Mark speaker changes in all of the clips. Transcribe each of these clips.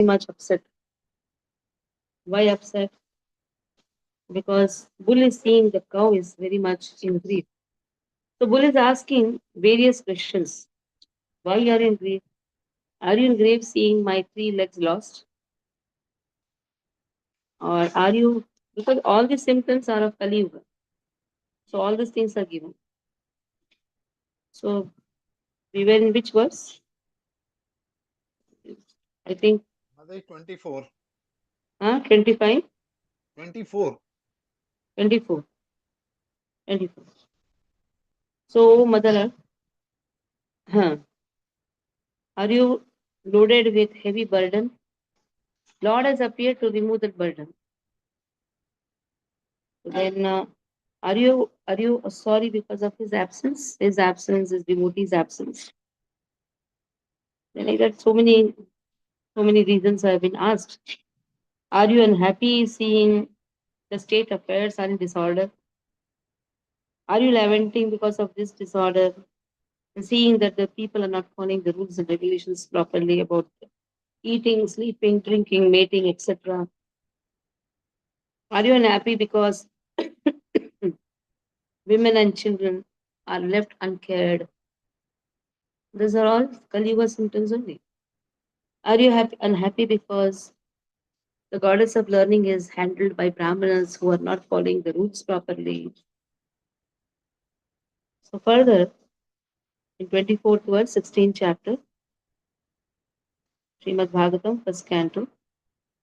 Speaker 1: much upset. Why upset? Because Bull is seeing the cow is very much in grief. So Bull is asking various questions. Why are you in grief? Are you in grief seeing my three legs lost? Or are you, because all the symptoms are of Kali Yuga. So all these things are given. So we were in which verse? I think
Speaker 2: Mother 24.
Speaker 1: 25,
Speaker 2: 24.
Speaker 1: 24, 24. So Mother, huh, are you loaded with heavy burden? Lord has appeared to remove that burden. So then, are you sorry because of his absence? His absence, his devotee's absence. Then I got so many reasons have been asked. Are you unhappy seeing the state affairs are in disorder? Are you lamenting because of this disorder and seeing that the people are not following the rules and regulations properly about eating, sleeping, drinking, mating, etc.? Are you unhappy because women and children are left uncared? These are all Kali Yuga symptoms only. Are you unhappy because the goddess of learning is handled by Brahmanas who are not following the rules properly? So further, in 24th verse, 16th chapter, Srimad Bhagavatam, first canto,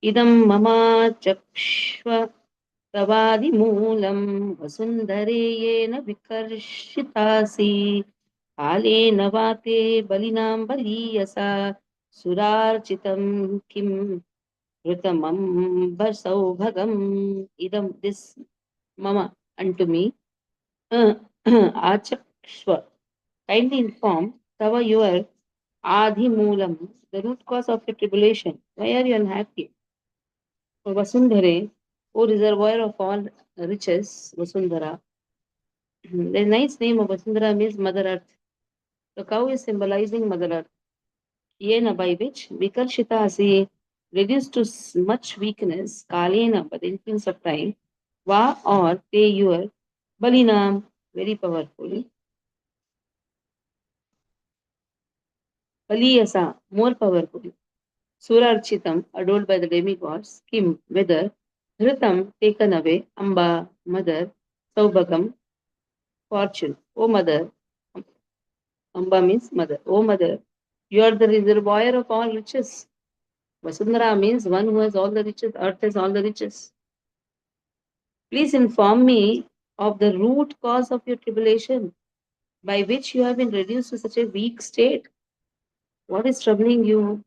Speaker 1: Idam mama chakshva tavadimulam vasundhareyena vikarshitasi कालेन वाते बलिनां बलीयसा सुरार्चितं किं Saughagam idam this mama unto me. Achakshva, kindly inform Tava your Adhi Moolam, the root cause of your tribulation. Why are you unhappy? Vasundhare, O reservoir of all riches, Vasundhara. The nice name of Vasundhara means Mother Earth. The cow is symbolizing Mother Earth. Yena by which Vikarshita Asi reduced to much weakness, Kalena by the influence of time, Va or Te your Balinam, very powerful, Baliyasa, more powerful, Surarchitam, adored by the demigods, Kim, whether, Dhritam, taken away, Amba, mother, Saubhagam, fortune, O mother, Amba means mother, O mother, you are the reservoir of all riches. Vasundhara means one who has all the riches, earth has all the riches. Please inform me of the root cause of your tribulation, by which you have been reduced to such a weak state. What is troubling you?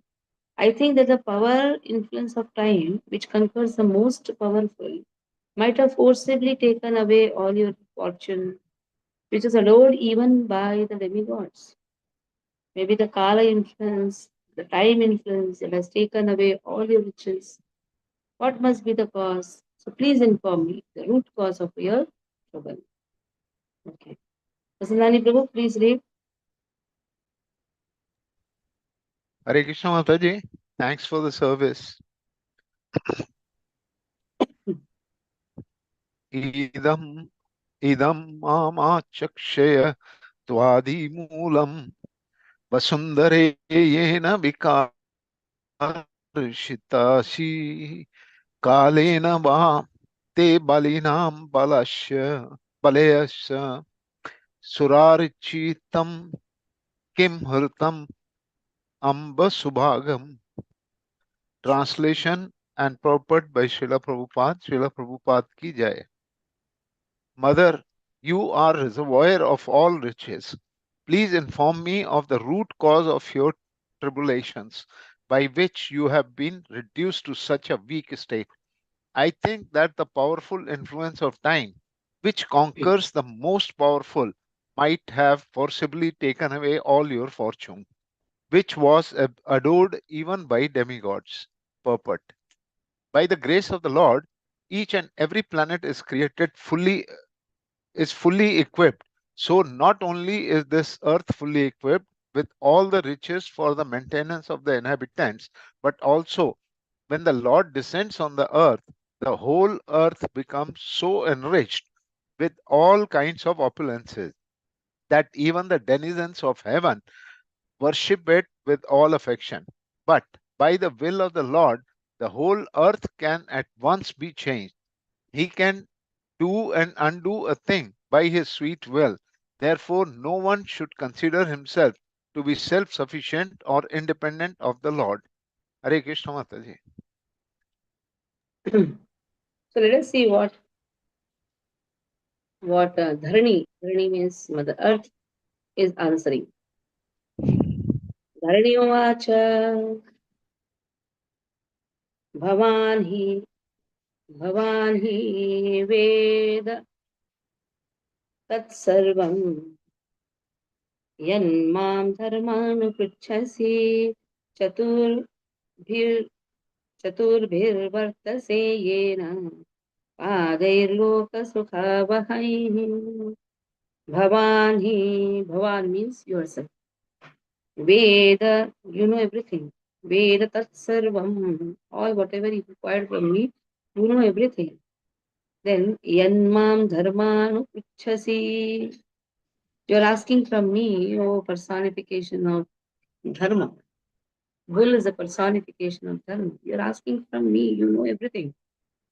Speaker 1: I think that the power influence of time, which confers the most powerful, might have forcibly taken away all your fortune, which is adored even by the demigods. Maybe the Kala influence, the time influence, it has taken away all your riches. What must be the cause? So please inform me the root cause of your trouble. Okay. Vasundhani Prabhu, please read.
Speaker 2: Hare Krishna Mataji. Thanks for the service. Idam idam mama chakshaya tvadimulam vasundare yena vikarshitasi kalena va te balinam balayasya surarichitam kim hritam amba subhagam. Translation and purport by Srila Prabhupada. Srila Prabhupada ki jai. Mother, you are reservoir of all riches. Please inform me of the root cause of your tribulations, by which you have been reduced to such a weak state. I think that the powerful influence of time, which conquers the most powerful, might have forcibly taken away all your fortune, which was adored even by demigods. Purport. By the grace of the Lord, each and every planet is created fully equipped. So not only is this earth fully equipped with all the riches for the maintenance of the inhabitants, but also when the Lord descends on the earth, the whole earth becomes so enriched with all kinds of opulences that even the denizens of heaven worship it with all affection. But by the will of the Lord, the whole earth can at once be changed. He can do and undo a thing by his sweet will. Therefore, no one should consider himself to be self sufficient or independent of the Lord. Hare Krishna Mataji.
Speaker 1: So let us see what Dharani means Mother Earth is answering. Dharani Uvacha Bhavan hi Veda Tat Sarvam Yanmam Dharmanu Pritchasi Chaturbhir Chaturbhirvartase Yena Padairlokasukhavahai Bhavan means yourself. Veda, you know everything. Veda tat sarvam, all whatever is required from me, you know everything. Then yanmam dharmanu ichhasi, you are asking from me, oh personification of dharma. Bull is a personification of dharma. You are asking from me, you know everything.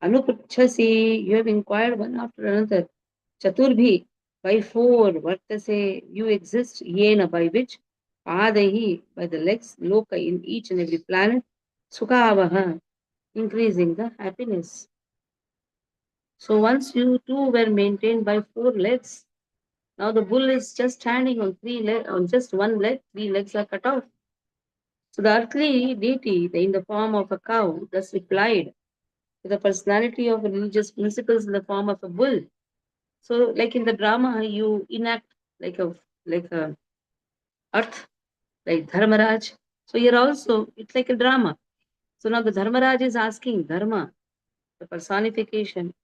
Speaker 1: Anupuchhasi, you have inquired one after another. Chaturbhi, by four, Vartase, you exist, Yena, by which, Padahi, by the legs, Loka, in each and every planet, Sukavaha, increasing the happiness. So once you two were maintained by four legs, now the bull is just standing on on just one leg, three legs are cut off. So the earthly deity, in the form of a cow, thus replied to the personality of religious principles in the form of a bull. So, like in the drama, you enact like a earth, like Dharmaraj. So here also it's like a drama. So now the Dharmaraj is asking Dharma, the personification.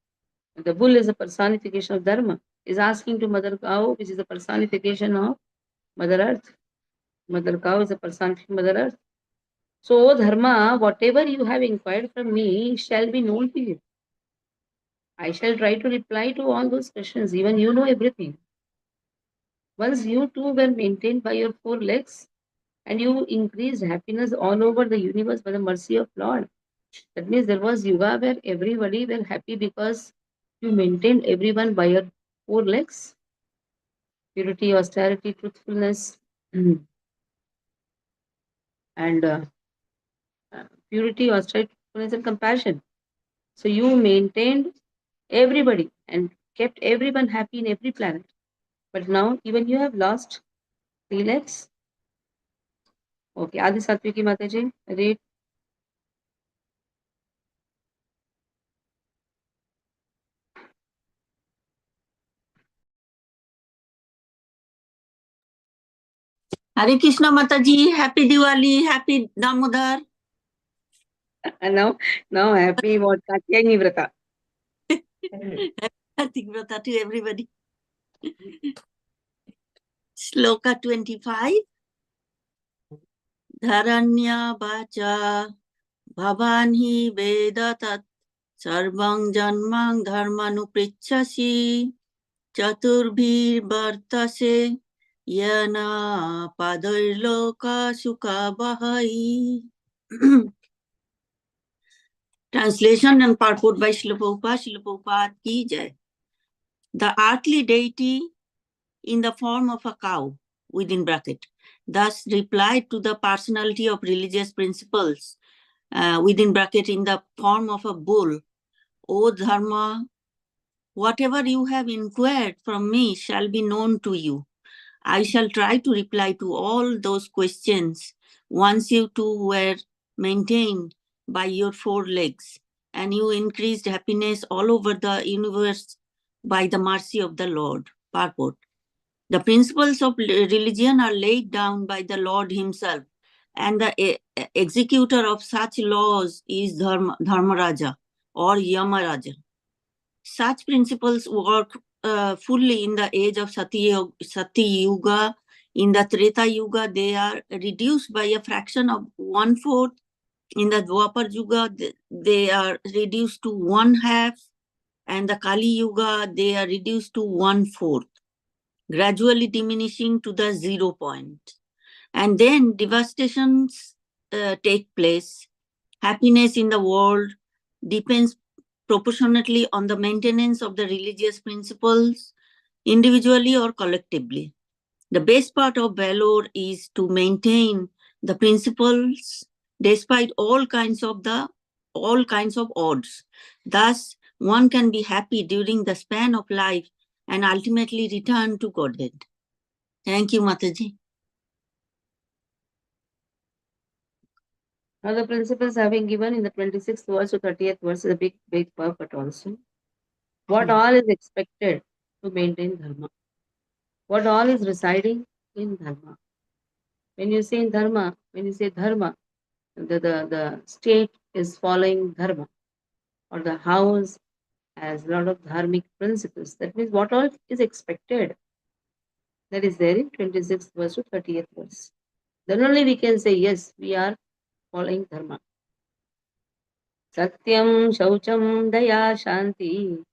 Speaker 1: The bull is a personification of Dharma. Is asking to Mother Cow, which is a personification of Mother Earth. Mother Cow is a personification of Mother Earth. So, O Dharma, whatever you have inquired from me shall be known to you. I shall try to reply to all those questions. Even you know everything. Once you two were maintained by your four legs, and you increased happiness all over the universe by the mercy of Lord. That means there was yoga where everybody were happy because you maintained everyone by your four legs. Purity, austerity, truthfulness, and purity, austerity, truthfulness, and compassion. So you maintained everybody and kept everyone happy in every planet. But now even you have lost three legs. Okay, Adi Satviki Mataji, read.
Speaker 3: Hare Krishna Mataji, happy Diwali, happy Damodar.
Speaker 1: And now happy what Katyayani Vrata.
Speaker 3: Happy Vrata to everybody. Shloka 25. Dharanya Bacha Bhavanhi Vedatat Sarvang Janmang Dharmanu Prichasi Chaturbhir Bhartase Yana Padarloka Sukha Bahai. Translation and purport by Srila Prabhupada ki jai. The earthly deity in the form of a cow, within bracket, thus replied to the personality of religious principles, within bracket, in the form of a bull. O Dharma, whatever you have inquired from me shall be known to you. I shall try to reply to all those questions once you two were maintained by your four legs, and you increased happiness all over the universe by the mercy of the Lord. Purport. The principles of religion are laid down by the Lord himself, and the executor of such laws is Dharmaraja or Yamaraja. Such principles work fully in the age of Satya Yuga. In the Treta Yuga, they are reduced by a fraction of 1/4 In the Dwapar Yuga, they are reduced to 1/2, and the Kali Yuga, they are reduced to 1/4, gradually diminishing to the 0 point. And then devastations take place. Happiness in the world depends proportionately on the maintenance of the religious principles, individually or collectively. The best part of valor is to maintain the principles despite all kinds of odds. Thus, one can be happy during the span of life and ultimately return to Godhead. Thank you, Mataji.
Speaker 1: Now the principles having given in the 26th verse to 30th verse is a big purport also. What all is expected to maintain dharma? What all is residing in dharma? When you say dharma, the state is following dharma, or the house has a lot of dharmic principles. That means what all is expected. That is there in 26th verse to 30th verse. Then only we can say, yes, we are following dharma. Satyam, Shaucham, Daya, Shanti,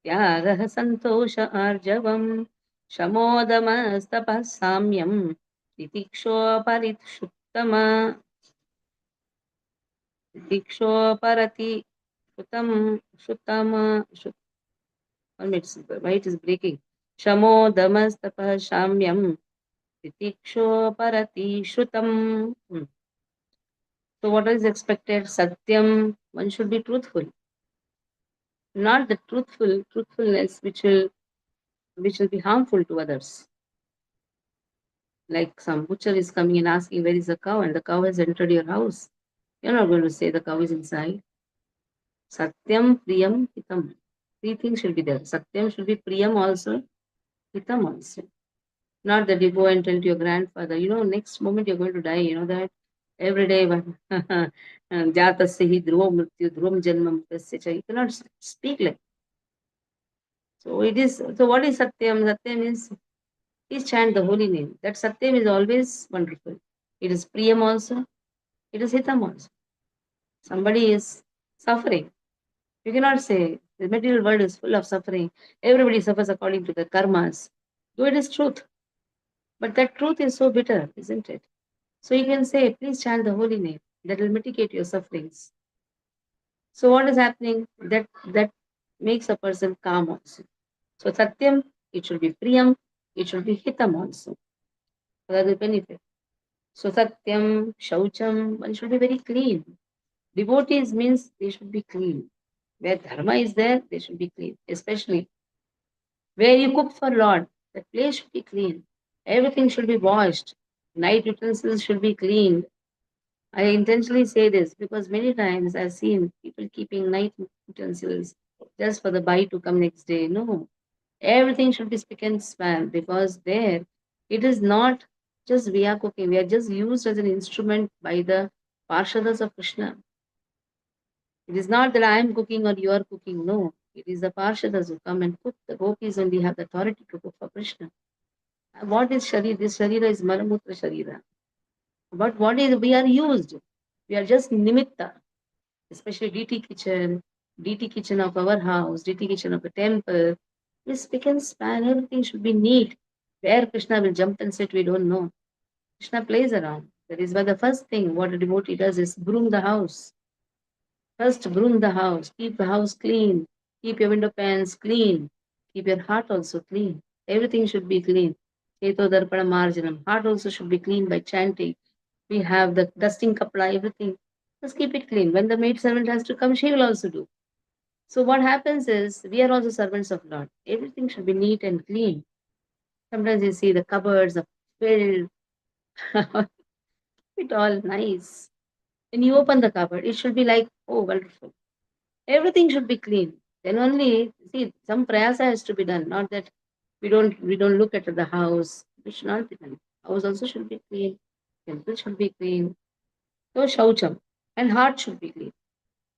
Speaker 1: Tyagah, Santosha, Arjavam, Shamodamastapah, Samyam, Titiksho, Paritshuttama, Titiksho, Shuttama, why it is breaking? Shamodamastapah, Samyam, Titiksho, Shrutam. So what is expected? Satyam, one should be truthful. Not the truthfulness which will be harmful to others. Like some butcher is coming and asking where is the cow, and the cow has entered your house. You're not going to say the cow is inside. Satyam, Priyam, Hitam. Three things should be there. Satyam should be Priyam also, Hitam also. Not that you go and tell to your grandfather, next moment you're going to die, that every day, Jatasya hi dhruvam mrityu, dhruvam janmam tasya cha. You cannot speak like. So what is Satyam? Satyam is, please chant the holy name. That Satyam is always wonderful. It is Priyam also, it is Hitam also. Somebody is suffering. You cannot say the material world is full of suffering. Everybody suffers according to the karmas. Though it is truth. But that truth is so bitter, isn't it? So you can say, please chant the holy name. That will mitigate your sufferings. So what is happening? That makes a person calm also. So Satyam, it should be Priyam, it should be Hitam also. For the benefit. So Satyam, Shaucham, one should be very clean. Devotees means they should be clean. Where dharma is there, they should be clean. Especially where you cook for Lord, that place should be clean. Everything should be washed. Night utensils should be cleaned. I intentionally say this because many times I've seen people keeping night utensils just for the bite to come next day. No, everything should be spick and span because there it is not just we are cooking, we are just used as an instrument by the Parshadas of Krishna. It is not that I am cooking or you are cooking, no. It is the Parshadas who come and cook. The gopis only have the authority to cook for Krishna. What is Sharira? This Sharira is Malamutra Sharira. But what is we are used? We are just nimitta, especially DT kitchen of our house, DT kitchen of a temple. We spick and span, everything should be neat. Where Krishna will jump and sit, we don't know. Krishna plays around. That is why the first thing what a devotee does is broom the house. First, broom the house, keep the house clean, keep your window pans clean, keep your heart also clean. Everything should be clean. Cheto darpana marjanam. Heart also should be clean by chanting. We have the dusting kapla, everything. Just keep it clean. When the maid servant has to come, she will also do. So what happens is we are also servants of Lord. Everything should be neat and clean. Sometimes you see the cupboards are filled. It all nice. When you open the cupboard, it should be like, oh, wonderful. Everything should be clean. Then only, see, some prayasa has to be done. Not that we don't look at the house. It should not be done. House also should be clean. Temple should be clean. So shaucham. And heart should be clean.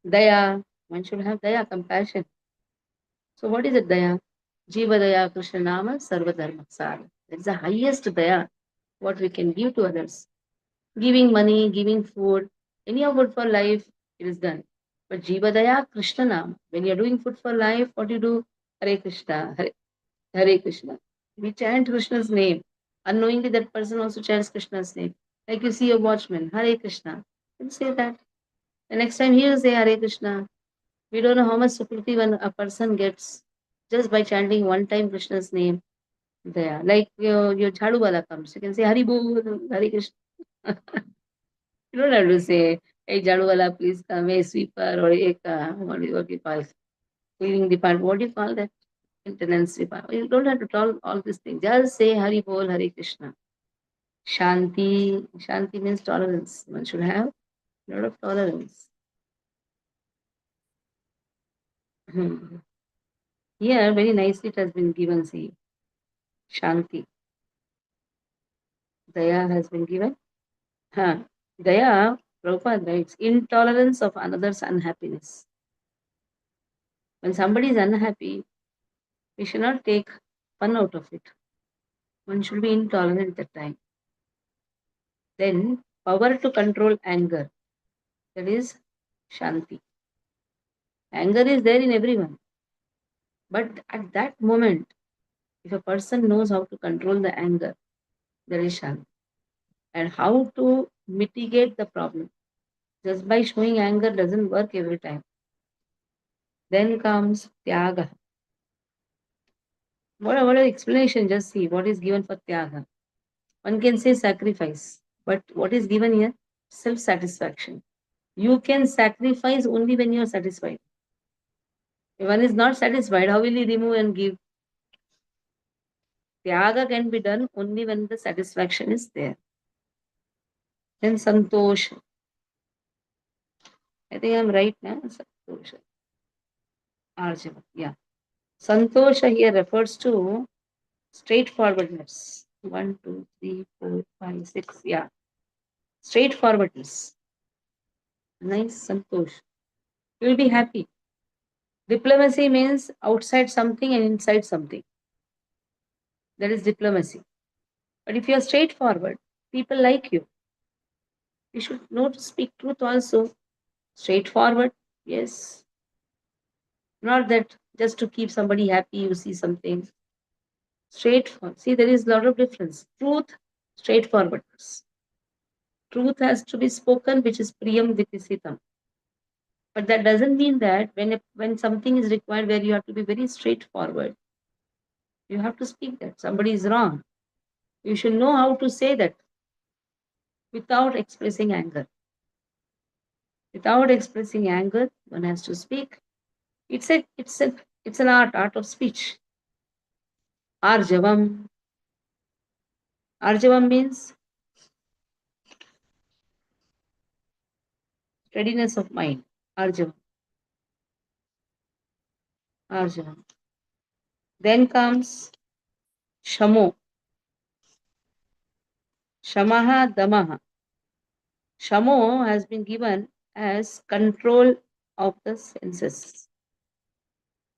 Speaker 1: Daya. One should have daya, compassion. So what is it, daya? Jiva daya Krishna nama sarva dharma sara. That's the highest daya what we can give to others. Giving money, giving food. Any of food for life, it is done. But Jivadaya Krishna Nam, when you're doing food for life, what do you do? Hare Krishna, Hare Krishna. We chant Krishna's name. Unknowingly, that person also chants Krishna's name. Like you see a watchman, Hare Krishna. You say that. The next time he will say Hare Krishna. We don't know how much sukriti when a person gets just by chanting one time Krishna's name there. Like your Jhadu Wala comes, you can say Hari Bol, Hare Krishna. You don't have to say, hey Jhadu Wala, please come, hey sweeper, or hey, what do you call it? Cleaning department. What do you call that? Maintenance department. You don't have to tell all these things. Just say Hari Bol, Hare Krishna. Shanti. Shanti means tolerance. One should have a lot of tolerance. Here, very nicely it has been given, see. Shanti. Daya has been given. Daya, Prabhupada writes, intolerance of another's unhappiness. When somebody is unhappy, we should not take fun out of it. One should be intolerant at time. Then, power to control anger. That is Shanti. Anger is there in everyone. But at that moment, if a person knows how to control the anger, there is Shanti. And how to mitigate the problem. Just by showing anger doesn't work every time. Then comes Tyaga. What an explanation, just see what is given for Tyaga. One can say sacrifice, but what is given here? Self-satisfaction. You can sacrifice only when you are satisfied. If one is not satisfied, how will he remove and give? Tyaga can be done only when the satisfaction is there. Then Santosh. I think I'm right now. Santosh. Arjava. Yeah. Santosha here refers to straightforwardness. 1, 2, 3, 4, 5, 6. Yeah. Straightforwardness. Nice, Santosh. You will be happy. Diplomacy means outside something and inside something. That is diplomacy. But if you are straightforward, people like you. You should know to speak truth also. Straightforward, yes. Not that just to keep somebody happy, you see something. Straightforward. See, there is a lot of difference. Truth, straightforwardness. Truth has to be spoken, which is priyam dipisitam. But that doesn't mean that when something is required where you have to be very straightforward, you have to speak that somebody is wrong. You should know how to say that without expressing anger. Without expressing anger, one has to speak. It's an art of speech. Arjavam. Arjavam means steadiness of mind. Arjavam. Arjavam. Then comes Shamo. Shamaha Damaha. Shamo has been given as control of the senses.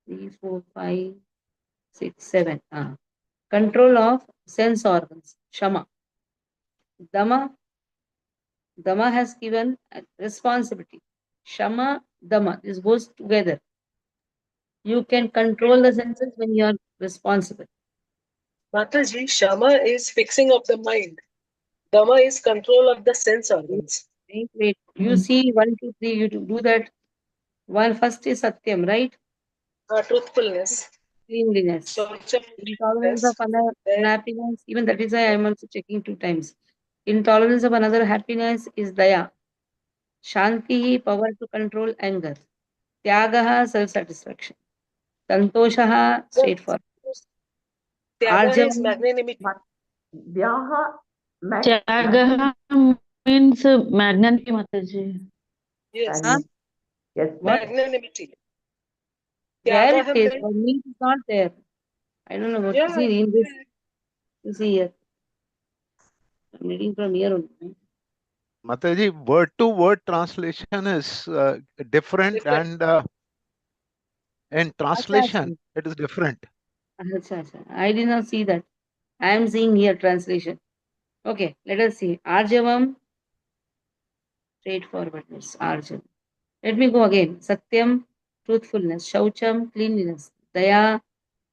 Speaker 1: 3, 4, 5, 6, 7. Control of sense organs. Shama. Dama. Dama has given a responsibility. Shama, Dama. This goes together. You can control the senses when you are responsible.
Speaker 4: Mataji, Shama is fixing of the mind. Dama is control of the sense organs.
Speaker 1: Wait. You see 1, 2, 3, you do that. One first is Satyam, right?
Speaker 4: Truthfulness.
Speaker 1: Cleanliness. Intolerance of unhappiness. Even that is why I am also checking 2 times. Intolerance of another happiness is Daya. Shanti, power to control anger. Tyagaha, self-satisfaction. Santoshaha, straightforward.
Speaker 4: Tyaga is magnanimity.
Speaker 5: Tyagaha means magnanimity, Mataji.
Speaker 4: Yes.
Speaker 1: Huh?
Speaker 4: Yes. Magnanimity.
Speaker 1: Where
Speaker 4: Tyaga
Speaker 1: it is,
Speaker 4: means
Speaker 1: or means is not there. I don't know what to see in this. You see here. I'm reading from here only.
Speaker 2: Mataji, word to word translation is different, and in translation it is different.
Speaker 1: I did not see that. I am seeing here translation. Okay, let us see. Arjavam, straightforwardness, Arjun. Let me go again. Satyam, truthfulness. Shaucham, cleanliness. Daya,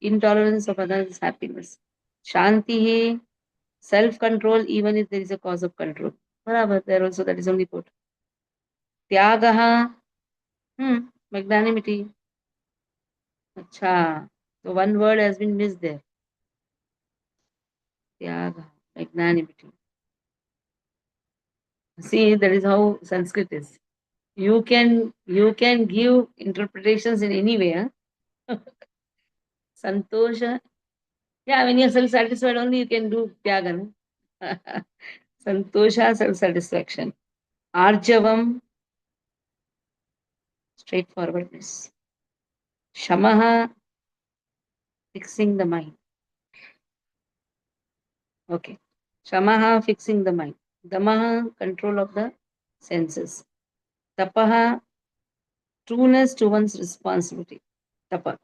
Speaker 1: intolerance of others, happiness. Shanti, self-control, even if there is a cause of control. Barabar, there also that is only put. Tyagaha, magnanimity. Acha. So one word has been missed there. Tyaga, magnanimity. See, that is how Sanskrit is. You can give interpretations in any way. Huh? Santosha. Yeah, when you're self-satisfied only you can do tyaga. No? Santosha, self-satisfaction. Arjavam, straightforwardness. Shamaha, fixing the mind. Okay. Shamaha, fixing the mind. Damaha, control of the senses. Tapaha, trueness to one's responsibility. Tapa.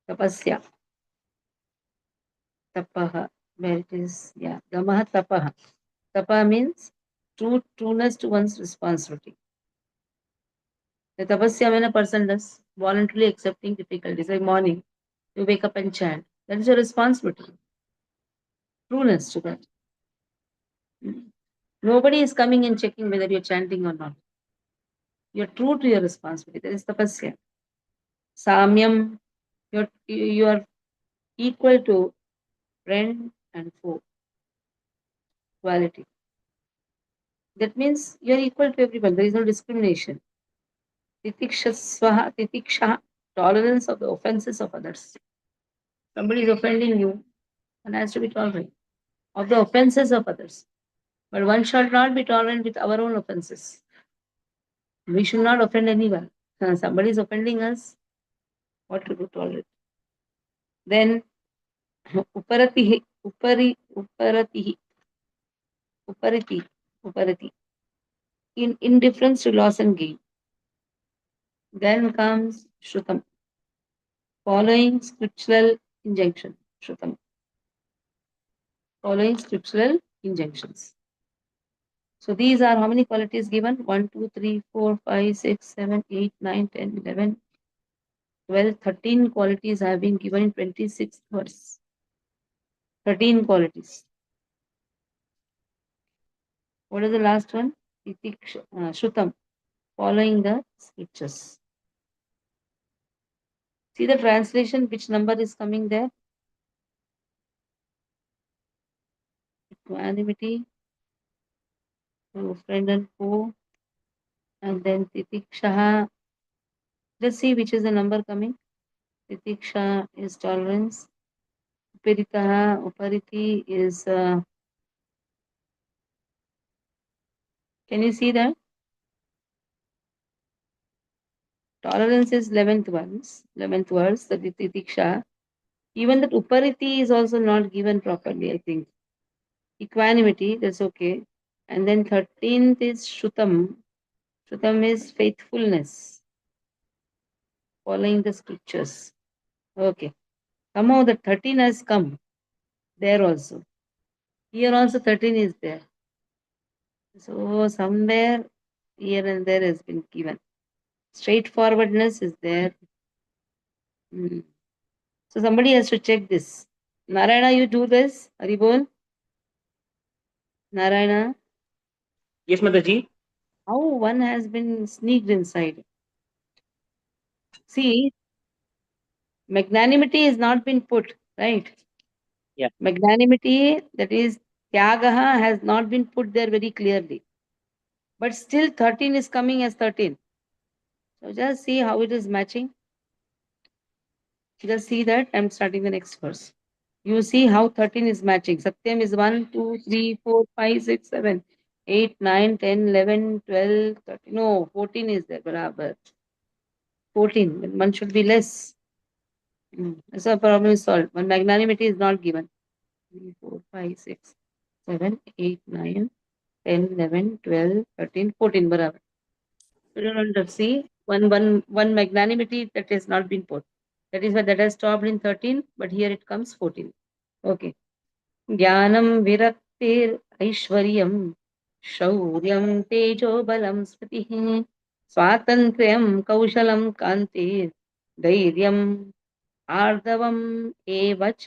Speaker 1: Tapasya. Tapaha. Where it is, yeah. Damaha, tapaha. Tapa means trueness to one's responsibility. The tapasya when a person does voluntarily accepting difficulties, like morning, you wake up and chant. That is your responsibility. Trueness to that. Nobody is coming and checking whether you're chanting or not. You're true to your responsibility. That is tapasya. Samyam, you are equal to friend and foe. Equality. That means you're equal to everyone. There is no discrimination. Titiksha, tolerance of the offenses of others. Somebody is offending you, one has to be tolerant of the offenses of others. But one shall not be tolerant with our own offenses. We should not offend anyone. Somebody is offending us, what to do tolerate? Then uparatihi, uparatihi, uparati. In indifference to loss and gain. Then comes Shrutam, following scriptural injunction. Shrutam. Following scriptural injunctions. So these are how many qualities given? 1, 2, 3, 4, 5, 6, 7, 8, 9, 10, 11, 12, 13 qualities have been given in 26th verse. 13 qualities. What is the last one? Shrutam, following the scriptures. See the translation, which number is coming there? Equanimity, friend and foe, and then titiksha. Let's see which is the number coming. Titiksha is tolerance. Upariti is, can you see that? Tolerance is 11th verse, the titiksha. Even that upariti is also not given properly, I think. Equanimity, that's okay. And then 13th is Shrutam. Shrutam is faithfulness, following the scriptures. Okay. Somehow the 13 has come there also. Here also 13 is there. So somewhere here and there has been given. Straightforwardness is there. So somebody has to check this. Narayana, you do this? Haribol? Narayana?
Speaker 6: Yes, Mataji.
Speaker 1: How one has been sneaked inside? See, magnanimity has not been put, right?
Speaker 6: Yeah.
Speaker 1: Magnanimity, that is, Tyagaha, has not been put there very clearly. But still 13 is coming as 13. So just see how it is matching. Just see that. I'm starting the next verse. You see how 13 is matching. Satyam is 1, 2, 3, 4, 5, 6, 7, 8, 9, 10, 11, 12, 13. No, 14 is there. Barabar. 14. One should be less. So a problem is solved. When magnanimity is not given. 3, 4, 5, 6, 7, 8, 9, 10, 11, 12, 13, 14. Barabar. You don't see one magnanimity that has not been put. That is why that has stopped in 13, but here it comes 14. Okay. Jnanam viraktir aishwaryam शौर्यं तेजो बलं स्मृतिः स्वातन्त्र्यं कौशलं कान्ति धैर्यम् आर्दवम् एव च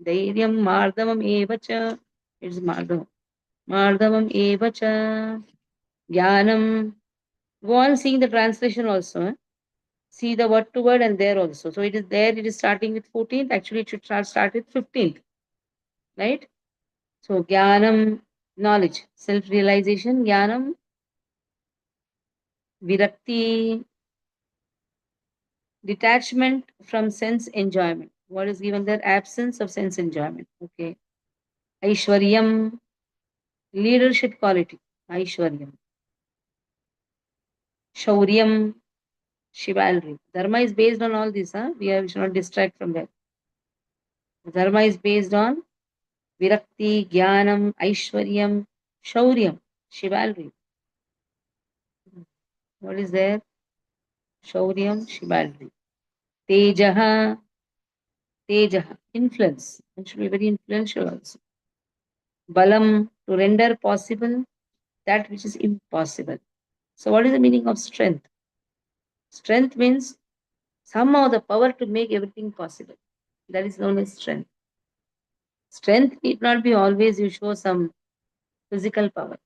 Speaker 1: धैर्यं मार्दवम् एव च इट्स मार्दवम् एव च ज्ञानम. Go on seeing the translation also. See the word to word and there also. So it is there, it is starting with 14th. Actually, it should start with 15th. Right? So Jnanam, knowledge, self-realization, Jnanam, Virakti, detachment from sense enjoyment. What is given there? Absence of sense enjoyment. Okay. Aishwaryam, leadership quality. Aishwaryam. Shauryam, chivalry. Dharma is based on all this. We should not distract from that. Dharma is based on Virakti, Jnanam, Aishwaryam, Shauryam, chivalry. What is there? Shauryam, chivalry. Tejaha, influence. It should be very influential also. Balam, to render possible that which is impossible. So what is the meaning of strength? Strength means somehow the power to make everything possible. That is known as strength. Strength need not be always you show some physical power.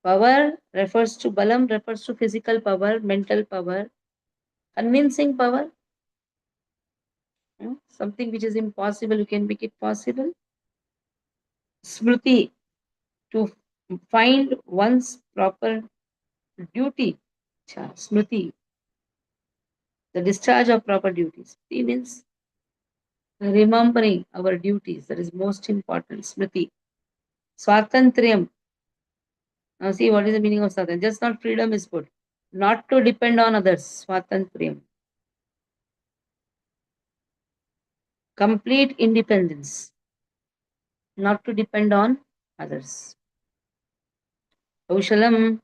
Speaker 1: Power refers to balam, refers to physical power, mental power, convincing power. Something which is impossible, you can make it possible. Smriti, to find one's proper duty. Smriti, the discharge of proper duties. Smriti means remembering our duties. That is most important. Smriti. Swatantriyam. Now see what is the meaning of Swatantriyam. Just not freedom is put. Not to depend on others. Swatantriyam. Complete independence. Not to depend on others. Kaushalam,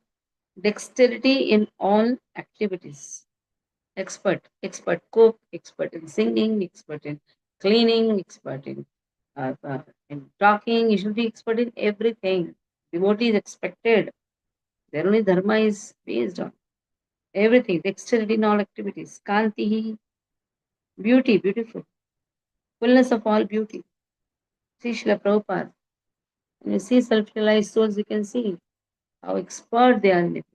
Speaker 1: dexterity in all activities. Expert, cook, expert in singing, expert in cleaning, expert in talking. You should be expert in everything. Devotee is expected. There only dharma is based on everything. Dexterity in all activities. Kanti, beauty, beautiful. Fullness of all beauty. See Srila Prabhupada. When you see self-realized souls, you can see how expert they are in it.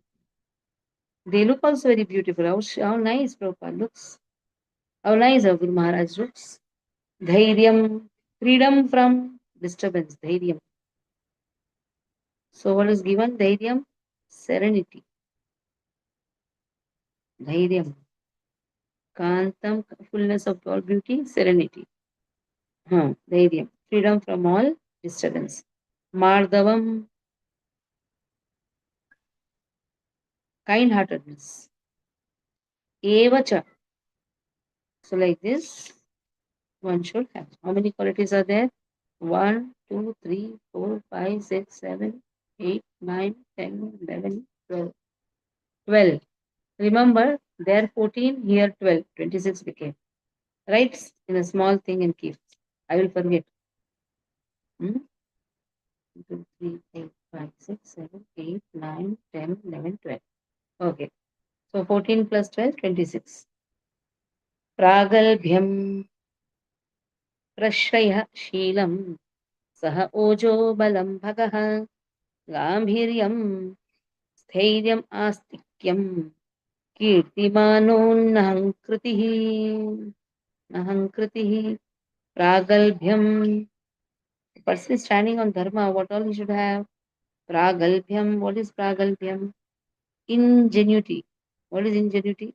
Speaker 1: They look also very beautiful. How nice Prabhupada looks. How nice our Guru Maharaj looks. Dhairyam, freedom from disturbance. Dhairyam. So what is given? Dhairyam, serenity. Dhairyam. Kantam, fullness of all beauty, serenity. Dhairyam, freedom from all disturbance. Mardavam, kind-heartedness. Evacha. So like this, one should have. How many qualities are there? 1, 2, 3, 4, 5, 6, 7, 8, 9, 10, 11, 12. 12. Remember, there 14, here 12. 26 became. Write in a small thing and keep. I will forget. 1, 2, 3, 4, 5, 6, 7, 8, 9, 10, 11, 12. Okay. So 14 plus 12, 26. Pragalbhyam prashraya sheelam saha ojo balam bhagah gambhiryam स्थैर्यम् आस्तिक्यम् कीर्तिमानोन्नहङ्कृतिः नहङ्कृतिः प्रागल्भ्यम्. The person is standing on dharma, what all he should have? Pragalbhyam. What is pragalbhyam? Ingenuity. What is ingenuity?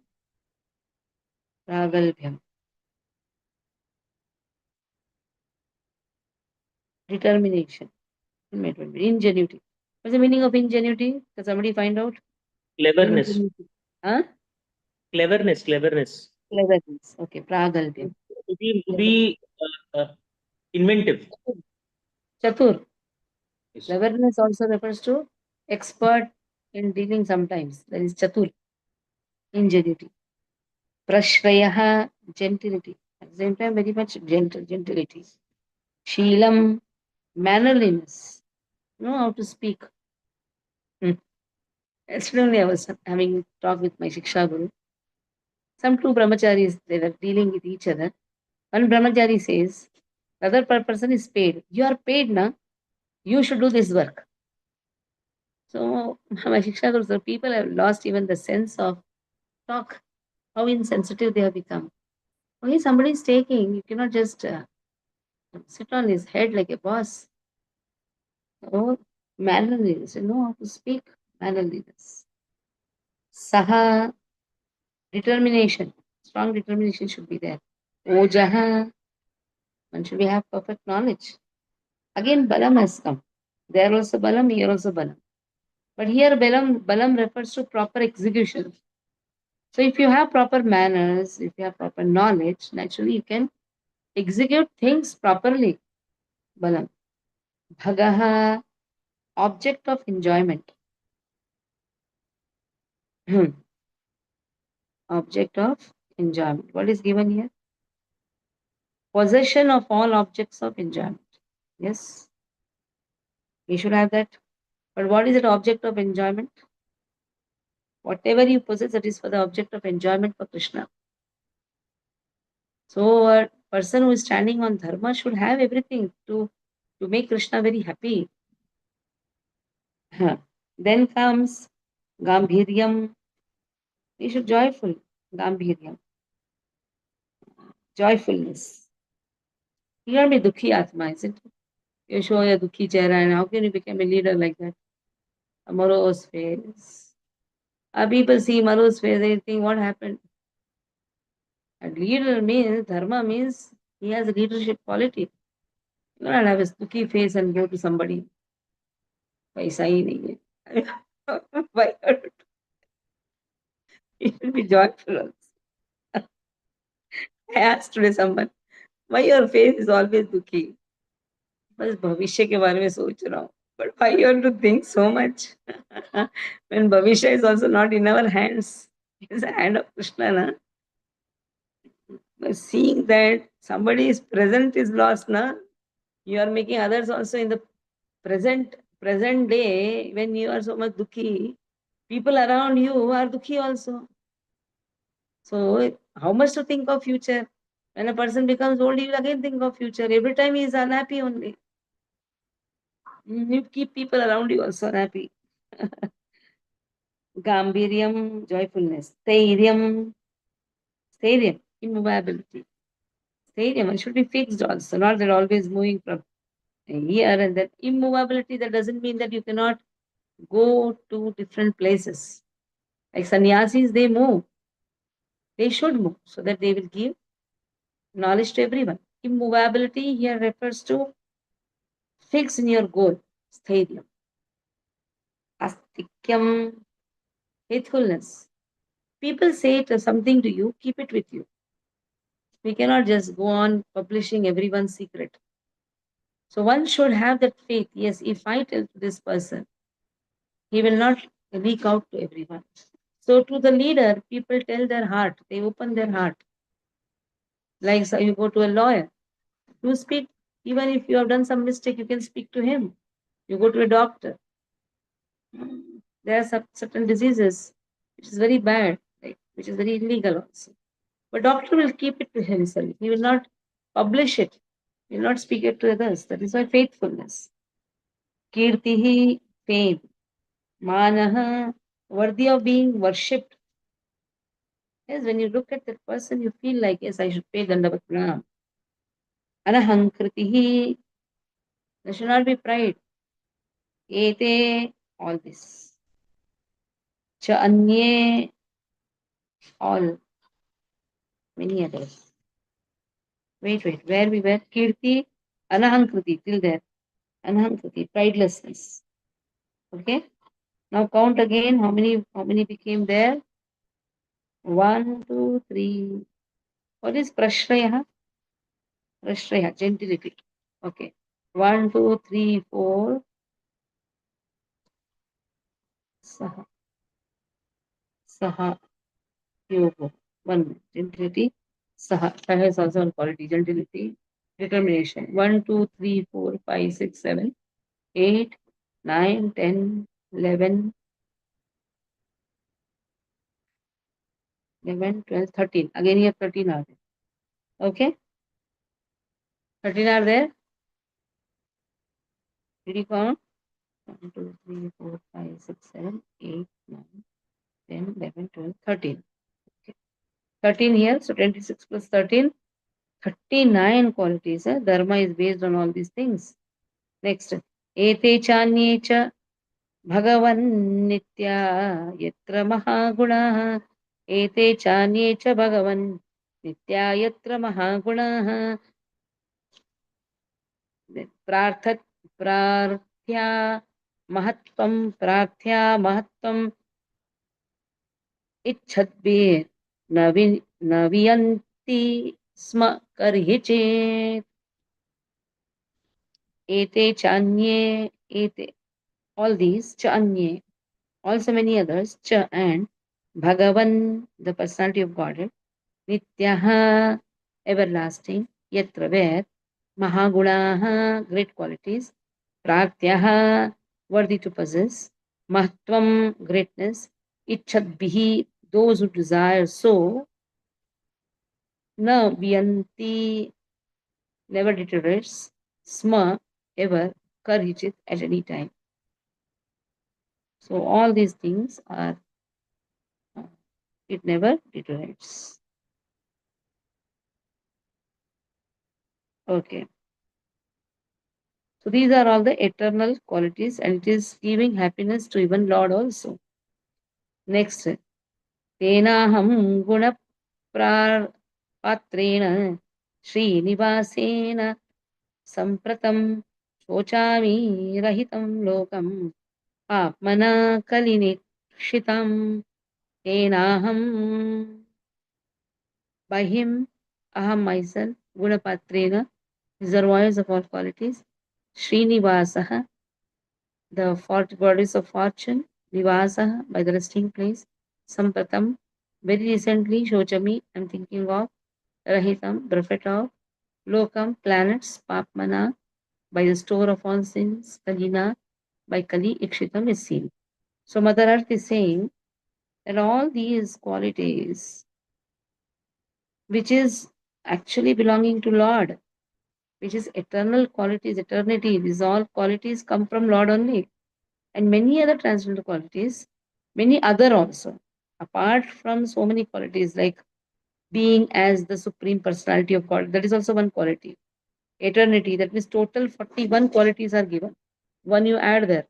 Speaker 1: Pragalbhyam. Determination. Ingenuity. What's the meaning of ingenuity? Can somebody find out?
Speaker 6: Cleverness.
Speaker 1: Ingenuity. Huh?
Speaker 6: Cleverness.
Speaker 1: Cleverness. Okay. Pragalbhyam.
Speaker 6: To be inventive.
Speaker 1: Chatur.
Speaker 6: Yes.
Speaker 1: Cleverness also refers to expert in dealing sometimes. That is chatur. Ingenuity. Prashrayaha, gentility. At the same time, very much gentility. Sheelam, mannerliness. know how to speak. Yesterday only I was having talk with my Shiksha Guru. Some two brahmacharis, they were dealing with each other. One brahmachari says, the other person is paid. You are paid now. You should do this work. So my Shiksha Guru, so people have lost even the sense of talk. How insensitive they have become. Okay, somebody is taking. You cannot just sit on his head like a boss. Oh, mannerliness. You know how to speak. Mannerliness. Saha, determination. Strong determination should be there. Ojaha, one should have perfect knowledge. Again, balam has come. There also balam, here also balam. But here balam refers to proper execution. So if you have proper manners, if you have proper knowledge, naturally you can execute things properly. Balam. Bhagaha, object of enjoyment. Object of enjoyment. What is given here? Possession of all objects of enjoyment. Yes, we should have that. But what is the object of enjoyment? Whatever you possess, that is for the object of enjoyment for Krishna. So a person who is standing on dharma should have everything to make Krishna very happy. Then comes Gambhiryam. We should joyful. Gambhiryam. Joyfulness. You can't be dukhi atma, isn't it? You show a dukhi chehra, and how can you become a leader like that? A morose face. People see morose face, they think, what happened? A leader means, dharma means, he has a leadership quality. You cannot have a dukhi face and go to somebody. Paisa hi nahi hai. Why not? You should be joyful also. I asked today someone, why your face is always dukhi? बस भविष्य के बारे में सोच रहा हूँ. But why you have to think so much? When Bhavishya is also not in our hands. It's the hand of Krishna. Na? But seeing that somebody is present is lost. Na? You are making others also in the present day, when you are so much dukhi, people around you are dukhi also. So how much to think of future? When a person becomes old, he will again think of future. Every time he is unhappy only. You keep people around you also unhappy. Gambhiryam, joyfulness. Stairyam, immovability. Stairyam, it should be fixed also, not that always moving from here and that. Immovability, that doesn't mean that you cannot go to different places. Like sannyasis, they move. They should move so that they will give knowledge to everyone. Immovability here refers to fix in your goal. Stairyam. Astikyam, faithfulness. People say something to you, keep it with you. We cannot just go on publishing everyone's secret. So one should have that faith. Yes, if I tell to this person, he will not leak out to everyone. So to the leader, people tell their heart. They open their heart. Like so you go to a lawyer. You speak, even if you have done some mistake, you can speak to him. You go to a doctor. There are certain diseases which is very bad, like, which is very illegal also. But doctor will keep it to himself. He will not publish it. He will not speak it to others. That is why faithfulness. Kirtihi, fame. Manaha, worthy of being worshipped. Yes, when you look at that person, you feel like, yes, I should pay Dandavat Pranam. Anahankritihi, there should not be pride. Ete, all this. Cha anye, all. Many others. Wait, where we were? Kirti, anahankriti, till there. Anahankriti, pridelessness. Okay? Now count again. How many became there? 1, 2, 3. What is prashraya? Prashraya, gentility. Okay. 1, 2, 3, 4. Saha. Saha. Yoga. 1. Gentility. Saha. Saha is also one quality. Gentility. Determination. 1, 2, 3, 4, 5, 6, 7, 8, 9, 10, 11, 12, 13. Again here 13 are there. Okay? 13 are there. Did you count? 1, 2, 3, 4, 5, 6, 7, 8, 9, 10, 11, 12, 13. Okay. 13 here. So 26 plus 13. 39 qualities. Dharma is based on all these things. Next. Ete chanye cha Bhagavan nitya yatra mahagunaha. Ete chanye cha Bhagavan nitya yatra mahagunaha. प्रार्थ्या महत्त्वम् इच्छद्भिः न वियन्ति स्म कर्हि चेत् एते चान्ये एते all these cha anye also many others cha and Bhagavan the personality of Godhead nityaha everlasting yatra where mahagunaha great qualities Pratyah, worthy to possess. Mahtvam, greatness. Ichadbihi, those who desire so. Na viyanti, never deteriorates. Sma, ever. Karhichit, at any time. So all these things are, it never deteriorates. Okay. So these are all the eternal qualities and it is giving happiness to even Lord also. Next. Tenaham guna पात्रेण श्रीनिवासेन सम्प्रतं शोचामि रहितं लोकं पाप्मना कलिनिक्षितं तेनाहं बहिं aham myself gunapatrena reservoirs of all qualities Srinivasah the 40 bodies of fortune Nivasah by the resting place Sampratam very recently Shochami I'm thinking of Rahitam bereft of Lokam, planets, Papmana, by the store of all sins, Kalina, by Kali, Ikshitam is seen. So Mother Earth is saying that all these qualities, which is actually belonging to Lord, which is eternal qualities, eternity, these all qualities come from Lord only. And many other transcendental qualities, many other also, apart from so many qualities like being as the supreme personality of God, that is also one quality. Eternity, that means total 41 qualities are given. One you add there,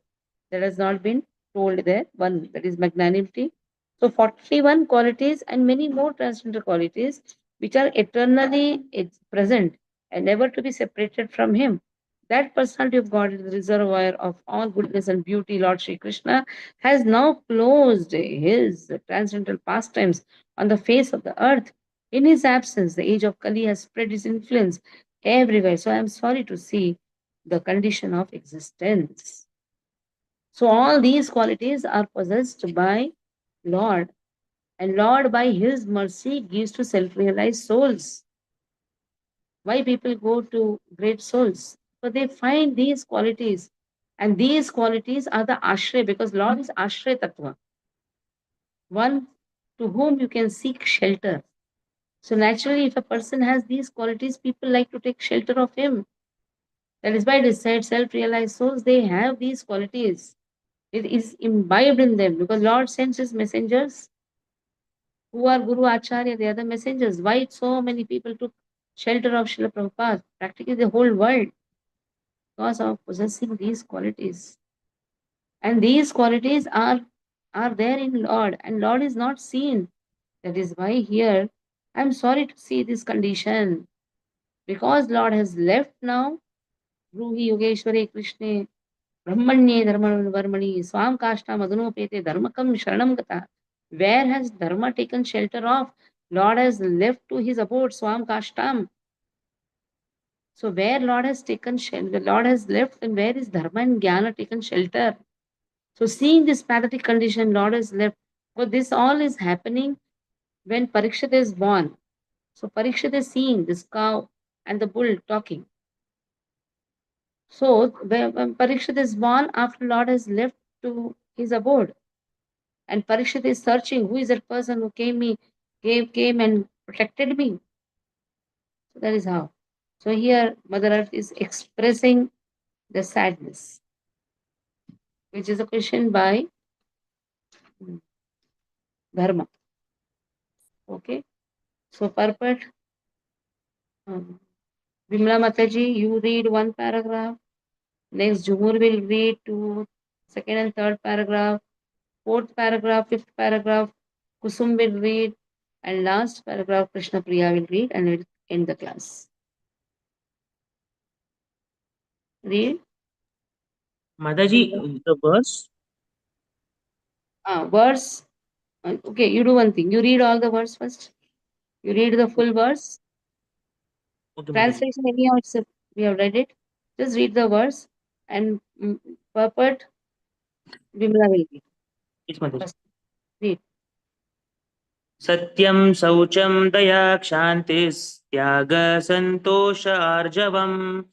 Speaker 1: that has not been told there. One, that is magnanimity. So 41 qualities and many more transcendental qualities which are eternally present and never to be separated from Him. That personality of God is the reservoir of all goodness and beauty. Lord Sri Krishna has now closed His transcendental pastimes on the face of the earth. In His absence, the age of Kali has spread His influence everywhere. So I am sorry to see the condition of existence. So all these qualities are possessed by Lord, and Lord by His mercy gives to self-realized souls. Why people go to great souls? Because they find these qualities, and these qualities are the ashray, because Lord is ashray tattva, one to whom you can seek shelter. So naturally, if a person has these qualities, people like to take shelter of him. That is why it is said self-realized souls, they have these qualities. It is imbibed in them because Lord sends His messengers who are Guru Acharya, they are the messengers. Why so many people took shelter of Srila Prabhupada? Practically the whole world because of possessing these qualities. And these qualities are there in Lord, and Lord is not seen. That is why here I'm sorry to see this condition. Because Lord has left now, Ruhi Yogeshware Krishna Brahmanye Dharma Swam Kashta Madhunopete Dharmakam Sharanam Gata. Where has Dharma taken shelter of? Lord has left to his abode, Swam Kashtam. So where Lord has taken shelter, Lord has left, and where is Dharma and Jnana taken shelter? So seeing this pathetic condition, Lord has left. But this all is happening when Parikshit is born. So Parikshit is seeing this cow and the bull talking. So when Parikshit is born after Lord has left to his abode, and Parikshit is searching who is that person who came and protected me. So that is how. So here Mother Earth is expressing the sadness, which is a question by Dharma. Okay. So purport, Vimla Mataji, you read one paragraph. Next, Jumur will read second and third paragraph. Fourth paragraph, fifth paragraph, Kusum will read. And last paragraph, Krishna Priya will read and will end the class. Read.
Speaker 6: Mataji, the verse.
Speaker 1: Verse. Okay, you do one thing. You read all the verse first. You read the full verse.
Speaker 6: Okay, Mataji.
Speaker 1: Translation, anyhow, we have read it. Just read the verse and purport, Vimla will read.
Speaker 6: Yes, Mataji.
Speaker 1: First, read.
Speaker 6: सत्यं शौचं दया क्षान्तिस्त्याग सन्तोष आर्जवम्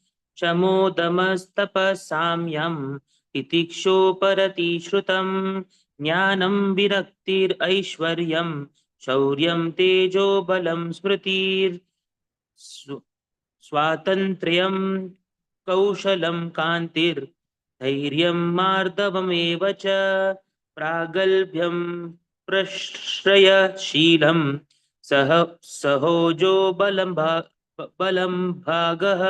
Speaker 6: शमोदमस्तपसाम्यं तितिक्षोपरति श्रुतम् ज्ञानं विरक्तिरैश्वर्यं शौर्यं तेजो बलं स्मृतिर् स्वातन्त्र्यं कौशलं कान्तिर्धैर्यं मार्दवमेव च प्रागल्भ्यं प्रश्रयशीलं सहोजो बलं भागः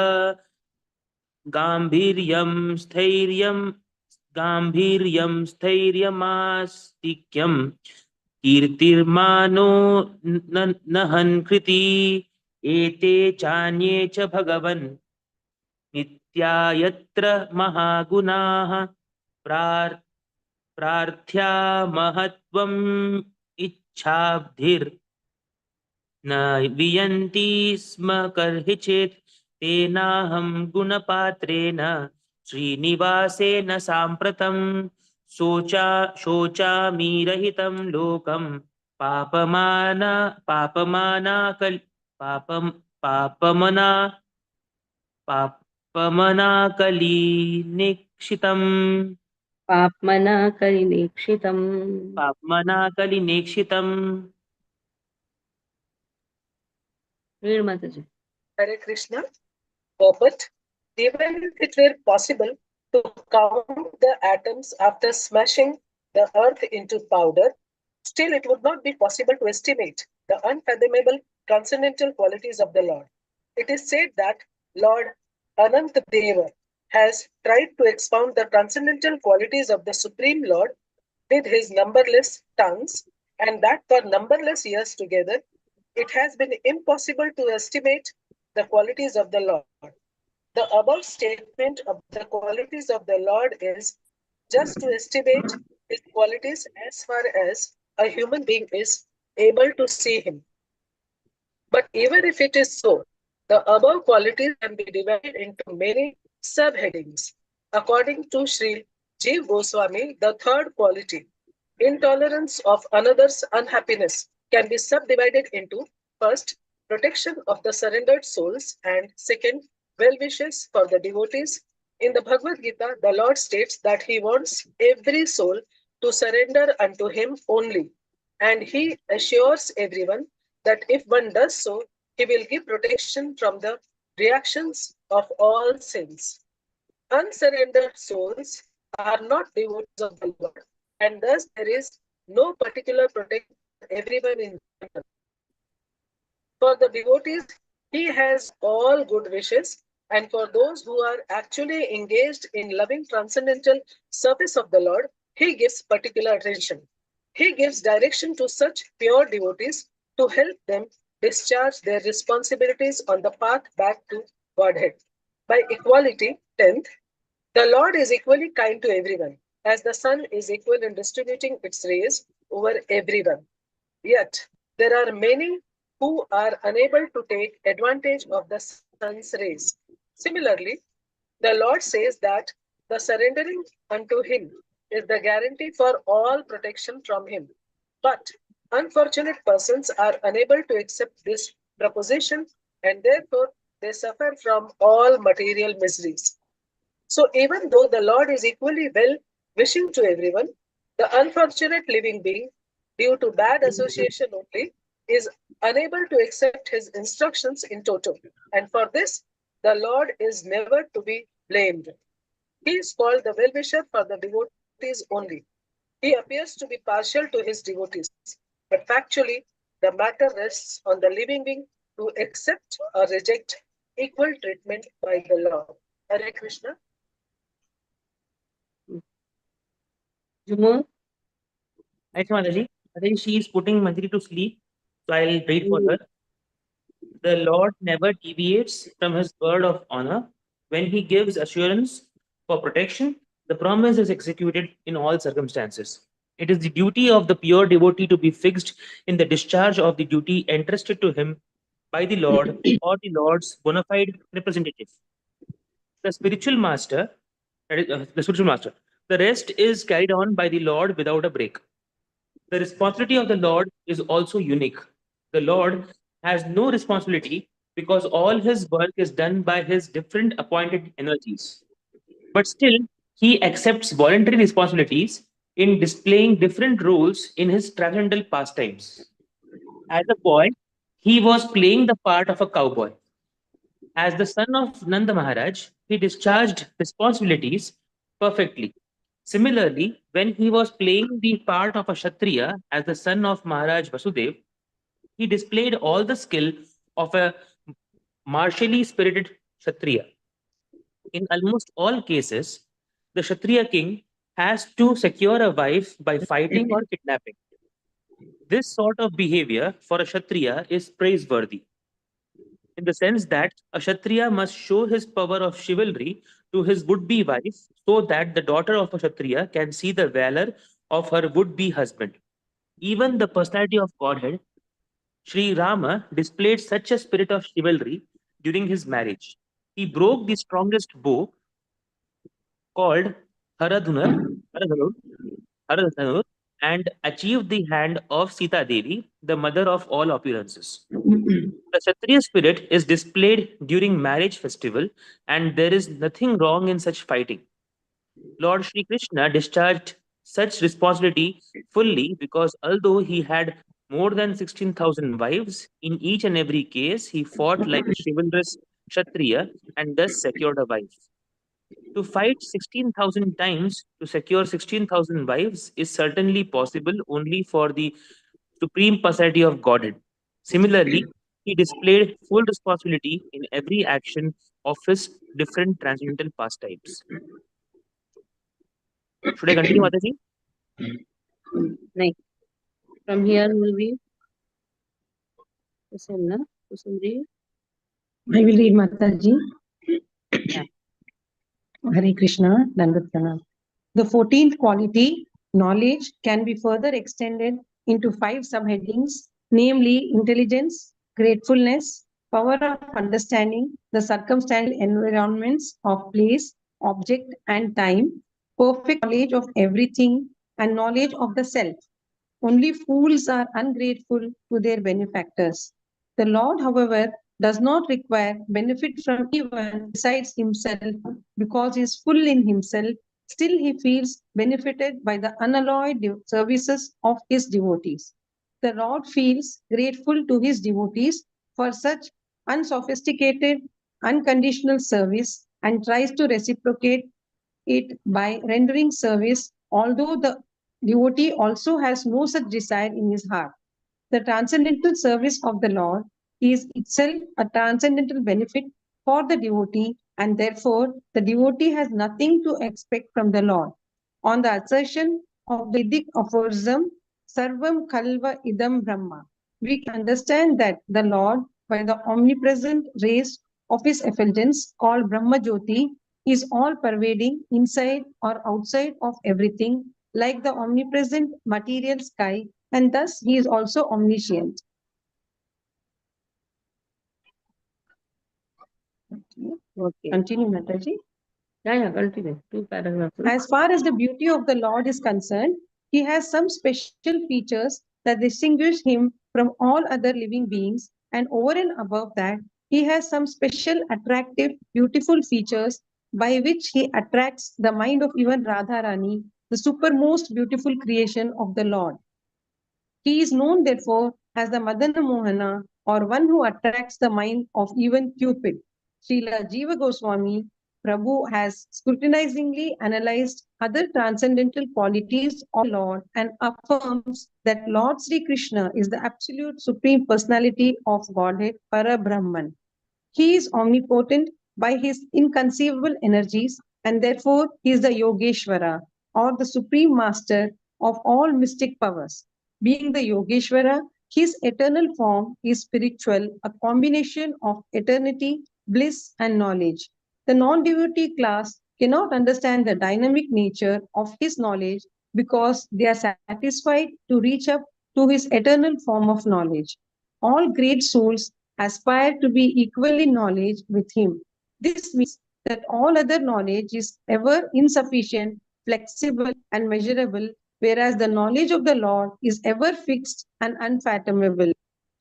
Speaker 6: गाम्भीर्यं स्थैर्यमास्तिक्यं कीर्तिर्मानो नहन् कृति एते चान्ये च भगवन् नित्या यत्र महागुणाः प्रार्थ्या महत्त्वम् इच्छाब्धिर् न वियन्ति स्म कर्हिचित् तेनाहं गुणपात्रेण श्रीनिवासेन साम्प्रतं शोचामि रहितं लोकं पापमनाकलिनेक्षितम्
Speaker 1: Read, Mataji.
Speaker 4: Hare Krishna. Purport. Even if it were possible to count the atoms after smashing the earth into powder, still it would not be possible to estimate the unfathomable transcendental qualities of the Lord. It is said that Lord Anantadeva has tried to expound the transcendental qualities of the Supreme Lord with his numberless tongues, and that for numberless years together, it has been impossible to estimate the qualities of the Lord. The above statement of the qualities of the Lord is just to estimate his qualities as far as a human being is able to see him. But even if it is so, the above qualities can be divided into many subheadings. According to Sri Jiv Goswami, the third quality, intolerance of another's unhappiness, can be subdivided into first, protection of the surrendered souls, and second, well wishes for the devotees. In the Bhagavad Gita, the Lord states that he wants every soul to surrender unto him only, and he assures everyone that if one does so, he will give protection from the reactions of all sins. Unsurrendered souls are not devotees of the Lord, and thus there is no particular protection for everyone in general. For the devotees, he has all good wishes, and for those who are actually engaged in loving transcendental service of the Lord, he gives particular attention. He gives direction to such pure devotees to help them discharge their responsibilities on the path back to Godhead. By equality, 10th, the Lord is equally kind to everyone, as the sun is equal in distributing its rays over everyone. Yet, there are many who are unable to take advantage of the sun's rays. Similarly, the Lord says that the surrendering unto him is the guarantee for all protection from him. But unfortunate persons are unable to accept this proposition, and therefore they suffer from all material miseries. So even though the Lord is equally well wishing to everyone, the unfortunate living being, due to bad association only, is unable to accept his instructions in toto. And for this, the Lord is never to be blamed. He is called the well-wisher for the devotees only. He appears to be partial to his devotees, but factually, the matter rests on the living being to accept or reject equal treatment by the Lord. Hare Krishna.
Speaker 1: Jumur?
Speaker 6: Actually, Mataji, I think she is putting Manjari to sleep, so I'll read for her. The Lord never deviates from his word of honor. When he gives assurance for protection, the promise is executed in all circumstances. It is the duty of the pure devotee to be fixed in the discharge of the duty entrusted to him by the Lord or the Lord's bona fide representative. The spiritual master, the spiritual master. The rest is carried on by the Lord without a break. The responsibility of the Lord is also unique. The Lord has no responsibility because all his work is done by his different appointed energies. But still, he accepts voluntary responsibilities in displaying different roles in his transcendental pastimes. As a boy, he was playing the part of a cowboy. As the son of Nanda Maharaj, he discharged responsibilities perfectly. Similarly, when he was playing the part of a Kshatriya as the son of Maharaj Vasudev, he displayed all the skill of a martially spirited Kshatriya. In almost all cases, the Kshatriya king has to secure a wife by fighting or kidnapping. This sort of behavior for a Kshatriya is praiseworthy in the sense that a Kshatriya must show his power of chivalry to his would be wife so that the daughter of a Kshatriya can see the valor of her would be husband. Even the personality of Godhead, Sri Rama, displayed such a spirit of chivalry during his marriage. He broke the strongest bow called Haradhunar, Haradhanur, Haradhanur, and achieved the hand of Sita Devi, the mother of all opulences. The Kshatriya spirit is displayed during marriage festival, and there is nothing wrong in such fighting. Lord Sri Krishna discharged such responsibility fully because although he had more than 16,000 wives, in each and every case he fought like a chivalrous Kshatriya and thus secured a wife. To fight 16,000 times to secure 16,000 wives is certainly possible only for the supreme personality of Godhead. Similarly, he displayed full responsibility in every action of his different transcendental pastimes. Should I continue, Mataji?
Speaker 1: Next. From here will be Prasanna. Kusumri.
Speaker 7: I will read Mataji.
Speaker 1: Yeah.
Speaker 7: Hare Krishna, Dandat Pranam. The 14th quality, knowledge, can be further extended into 5 subheadings, namely intelligence, gratefulness, power of understanding the circumstantial environments of place, object, and time, perfect knowledge of everything, and knowledge of the self. Only fools are ungrateful to their benefactors. The Lord, however, does not require benefit from anyone besides himself because he is full in himself. Still, he feels benefited by the unalloyed services of his devotees. The Lord feels grateful to his devotees for such unsophisticated, unconditional service and tries to reciprocate it by rendering service, although the devotee also has no such desire in his heart. The transcendental service of the Lord is itself a transcendental benefit for the devotee, and therefore the devotee has nothing to expect from the Lord. On the assertion of the Vedic aphorism, Sarvam Kalva Idam Brahma, we can understand that the Lord, by the omnipresent rays of his effulgence called Brahma Jyoti, is all pervading inside or outside of everything, like the omnipresent material sky, and thus he is also omniscient.
Speaker 1: Okay.
Speaker 7: Continue, Mataji.
Speaker 1: Yeah, continue. 2 paragraphs.
Speaker 7: As far as the beauty of the Lord is concerned, he has some special features that distinguish him from all other living beings, and over and above that, he has some special attractive, beautiful features by which he attracts the mind of even Radharani, the supermost beautiful creation of the Lord. He is known, therefore, as the Madana Mohana, or one who attracts the mind of even Cupid. Srila Jiva Goswami Prabhu has scrutinizingly analyzed other transcendental qualities of the Lord and affirms that Lord Sri Krishna is the absolute supreme personality of Godhead, Parabrahman. He is omnipotent by his inconceivable energies, and therefore he is the Yogeshwara, or the supreme master of all mystic powers. Being the Yogeshwara, his eternal form is spiritual, a combination of eternity, bliss, and knowledge. The non devotee class cannot understand the dynamic nature of his knowledge because they are satisfied to reach up to his eternal form of knowledge. All great souls aspire to be equally knowledge with him. This means that all other knowledge is ever insufficient, flexible, and measurable, whereas the knowledge of the Lord is ever fixed and unfathomable.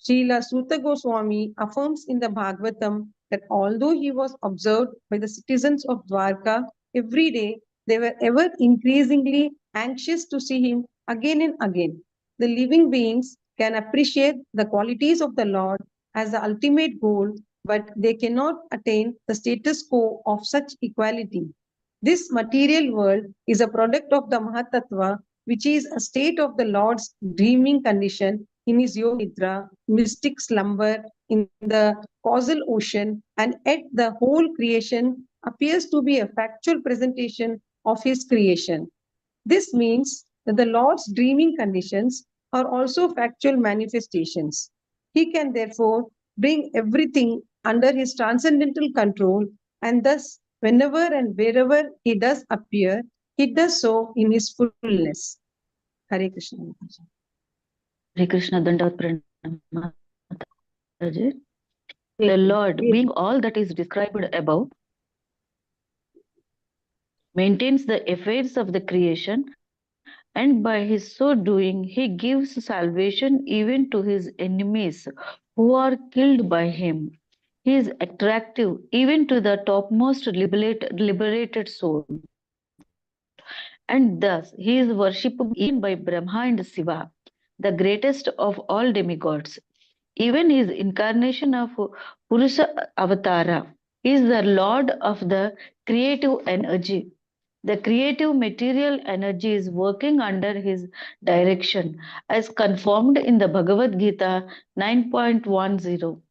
Speaker 7: Srila Suta Goswami affirms in the Bhagavatam that although he was observed by the citizens of Dwarka every day, they were ever increasingly anxious to see him again and again. The living beings can appreciate the qualities of the Lord as the ultimate goal, but they cannot attain the status quo of such equality. This material world is a product of the Mahatattva, which is a state of the Lord's dreaming condition in his yoga nidra, mystic slumber in the causal ocean, and yet the whole creation appears to be a factual presentation of his creation. This means that the Lord's dreaming conditions are also factual manifestations. He can therefore bring everything under his transcendental control, and thus, whenever and wherever he does appear, he does so in his fullness. Hare Krishna.
Speaker 5: Hare Krishna Dandavat Pranam Mataji. The Lord, being all that is described above, maintains the affairs of the creation, and by his so doing, he gives salvation even to his enemies who are killed by him. He is attractive even to the topmost liberated soul. And thus he is worshippable even by Brahma and Shiva, the greatest of all demigods. Even his incarnation of Purusha Avatara is the Lord of the creative energy. The creative material energy is working under his direction, as confirmed in the Bhagavad Gita 9.10.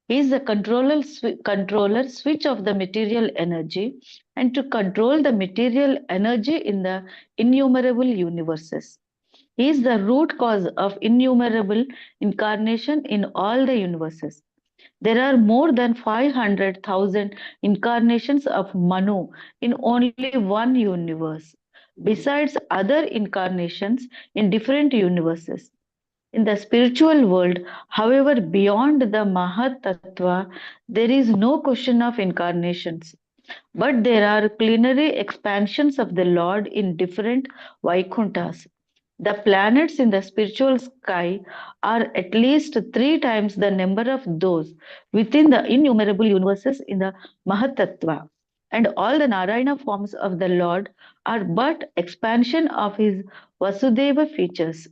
Speaker 5: He is the controller switch of the material energy, and to control the material energy in the innumerable universes. He is the root cause of innumerable incarnation in all the universes. There are more than 500,000 incarnations of Manu in only one universe, besides other incarnations in different universes. In the spiritual world, however, beyond the Mahat Tattva, there is no question of incarnations. But there are plenary expansions of the Lord in different Vaikunthas. The planets in the spiritual sky are at least 3 times the number of those within the innumerable universes in the Mahatattva. And all the Narayana forms of the Lord are but expansion of his Vasudeva features.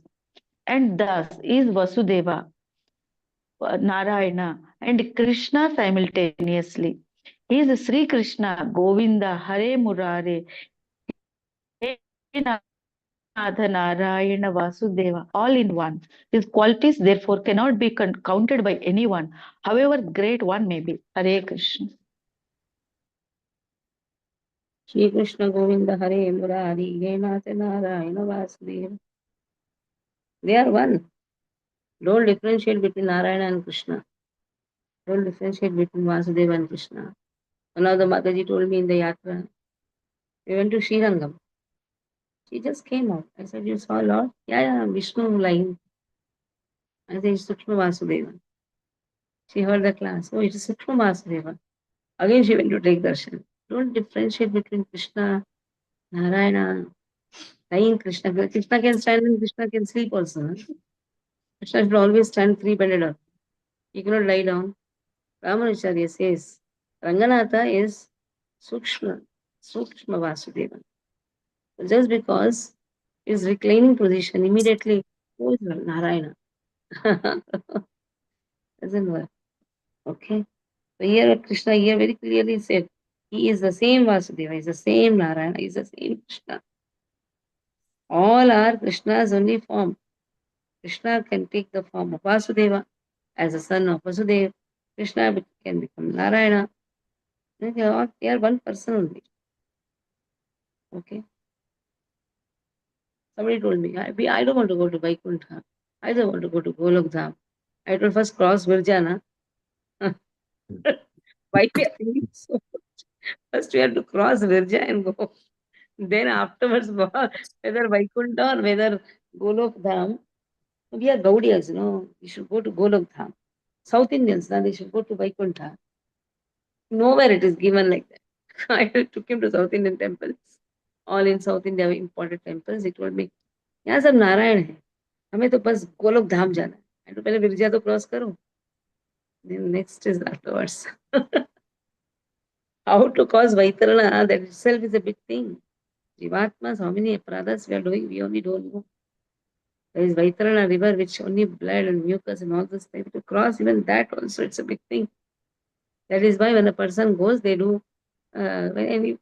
Speaker 5: And thus is Vasudeva, Narayana, and Krishna simultaneously. He is Sri Krishna, Govinda, Hare Murare, He Natha Narayana Vasudeva, all in one. His qualities therefore cannot be counted by anyone, however great one may be. Hare Krishna.
Speaker 1: Shri Krishna Govinda Hare Murari, He Natha Narayana Vasudeva. They are one. Don't differentiate between Narayana and Krishna. Don't differentiate between Vasudeva and Krishna. One of the Mataji told me in the yatra, we went to Srirangam. She just came out. I said, you saw Lord? Yeah, Vishnu lying. I said, it's Sukshma Vasudeva. She heard the class. Oh, it is Sukshma Vasudeva. Again, she went to take darshan. Don't differentiate between Krishna, Narayana, lying Krishna. Krishna can stand and Krishna can sleep also. Huh? Krishna should always stand three-bended up. He cannot lie down. Ramanacharya says, Ranganatha is Sukshma. Sukshma Vasudeva. Just because his reclining position, immediately, who is Narayana? Doesn't work. Okay. So here Krishna here very clearly said, he is the same Vasudeva, he is the same Narayana, he is the same Krishna. All are Krishna's only form. Krishna can take the form of Vasudeva as a son of Vasudeva. Krishna can become Narayana. They are one person only. Okay. Somebody told me, I don't want to go to Vaikuntha. I don't want to go to Golok Dham. I will first cross Virjana. Why we are thinking so much? First we have to cross Virja and go. Then afterwards, whether Vaikuntha or whether Golok Dham, we are Gaudiyas, we should go to Golok Dham. South Indians, they should go to Vaikuntha. Nowhere it is given like that. I took him to South Indian temples. All in South India, important temples. He told me, यहाँ सब नारायण है, हमें तो बस गोलोक धाम जाना है, तो पहले विरजा तो क्रॉस करो, then next is afterwards. How to cause Vaitarana, that itself is a big thing. Jivatmas, how many apradhas we are doing, we only don't know. There is Vaitarana river, which only blood and mucus and all this thing. To cross even that also, it's a big thing. That is why when a person goes, they do, when any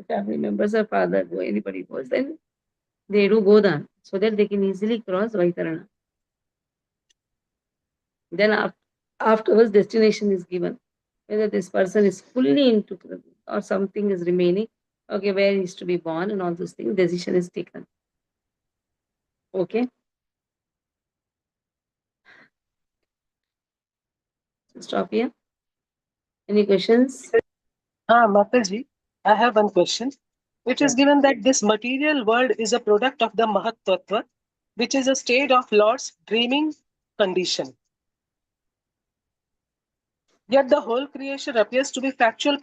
Speaker 1: family members or father go, anybody goes, then they do Godan, so that they can easily cross Vaitarana. Then afterwards, destination is given. Whether this person is fully into or something is remaining, okay, where he is to be born and all those things, decision is taken. Okay. Stop here. Any questions?
Speaker 4: Mataji, I have one question. It is given that this material world is a product of the Mahat Tattva, which is a state of Lord's dreaming condition. Yet the whole creation appears to be factual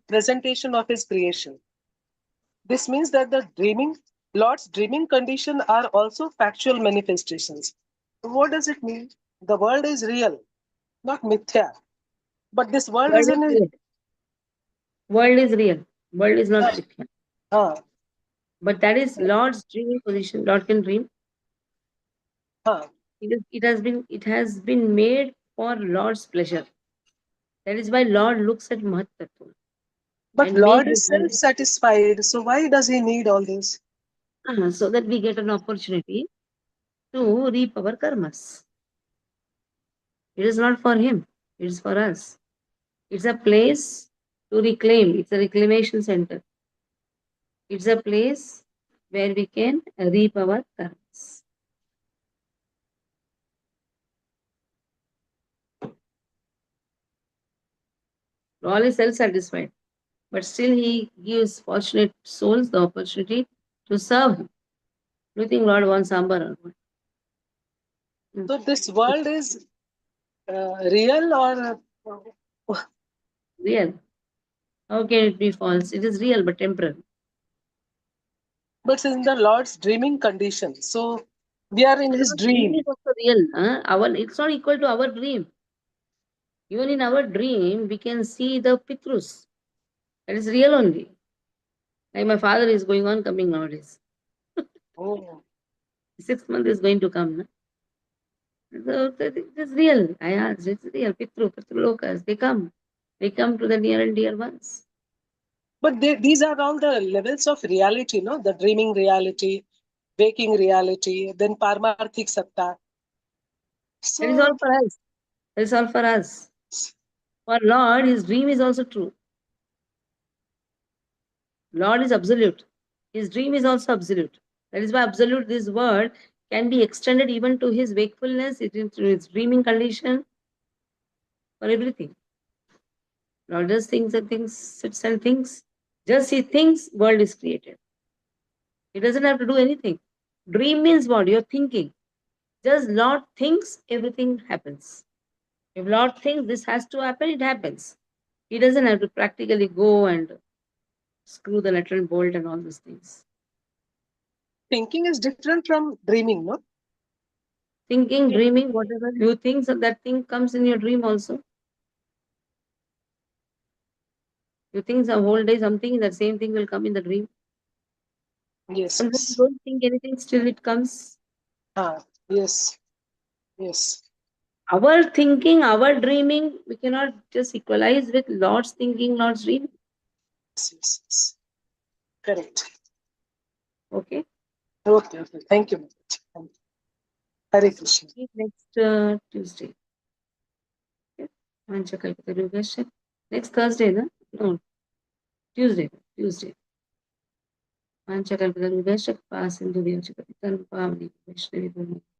Speaker 4: presentation of his creation. This means that the Lord's dreaming condition are also factual manifestations. What does it mean? The world is real, not mithya. But this world is in
Speaker 1: real. World is real. World is not mithya. But that is Lord's dreaming position. Lord can dream. It has been made for Lord's pleasure. That is why Lord looks at Mahat Tattva.
Speaker 4: But Lord is self-satisfied, so why does he need all this?
Speaker 1: So that we get an opportunity to reap our karmas. It is not for him, it is for us. It's a place to reclaim, it's a reclamation center. It's a place where we can reap our karmas. All is self-satisfied, but still he gives fortunate souls the opportunity to serve him. Do you think Lord wants sambar or what?
Speaker 4: So this world is real or
Speaker 1: real? How can it be false? It is real but temporary.
Speaker 4: But it's in the Lord's dreaming condition. So we are in his dream.
Speaker 1: Dream is also real. It's not equal to our dream. Even in our dream, we can see the Pitrus. That is real only. Like my father is going on coming nowadays. 6 months is going to come. No? So it is real. I asked, it's real. Pitrulokas, they come. They come to the near and dear ones.
Speaker 4: But these are all the levels of reality, no? The dreaming reality, waking reality, then Paramarthik Satta.
Speaker 1: So, that is all for us. That is all for us. For Lord, his dream is also true. Lord is absolute. His dream is also absolute. That is why absolute, this word, can be extended even to his wakefulness, to his dreaming condition, for everything. Lord does things and things, sits and thinks. Just he thinks, world is created. He doesn't have to do anything. Dream means what? You're thinking. Just Lord thinks, everything happens. If Lord thinks this has to happen, it happens. He doesn't have to practically go and screw the nut and bolt and all those things.
Speaker 4: Thinking is different from dreaming, no?
Speaker 1: Thinking, dreaming, whatever you think, so that thing comes in your dream also. You think the whole day something, that same thing will come in the dream.
Speaker 4: Yes.
Speaker 1: Sometimes
Speaker 4: Yes.
Speaker 1: you don't think anything, still it comes.
Speaker 4: Yes. Yes.
Speaker 1: Our thinking, our dreaming, we cannot just equalize with Lord's thinking, Lord's dream.
Speaker 4: Yes. Yes. Correct.
Speaker 1: Okay.
Speaker 4: Okay. Okay. Thank you. Thank you. Hare Krishna.
Speaker 1: Next Tuesday. Okay. Panchakalpatarubhyascha. Next Thursday, no? No. Tuesday. Panchakalpatarubhyascha. Pass into the Pavani Vaishnavi